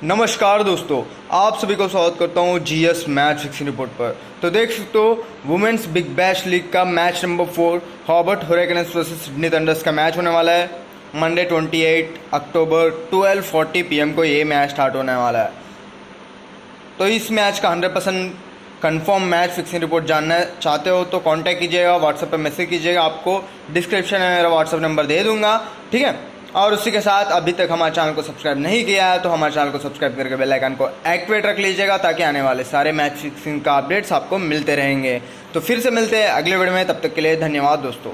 नमस्कार दोस्तों, आप सभी को स्वागत करता हूँ जीएस मैच फिक्सिंग रिपोर्ट पर। तो देख सकते हो वुमेन्स बिग बैश लीग का match number 4 Hobart Hurricanes versus Sydney Thunders का मैच होने वाला है। मंडे 28 अक्टूबर 12:40 PM को ये मैच स्टार्ट होने वाला है। तो इस मैच का 100% कंफर्म मैच फिक्सिंग रिपोर्ट जानना चाहते हो तो कांटेक्ट कीजिएगा, व्हाट्सएप पर मैसेज कीजिएगा। आपको डिस्क्रिप्शन में मेरा व्हाट्सएप नंबर दे दूंगा, ठीक है। और उसी के साथ अभी तक हमारे चैनल को सब्सक्राइब नहीं किया है तो हमारे चैनल को सब्सक्राइब करके बेल आइकन को एक्टिवेट रख लीजिएगा ताकि आने वाले सारे मैच फिक्सिंग का अपडेट्स आपको मिलते रहेंगे। तो फिर से मिलते हैं अगले वीडियो में, तब तक के लिए धन्यवाद दोस्तों।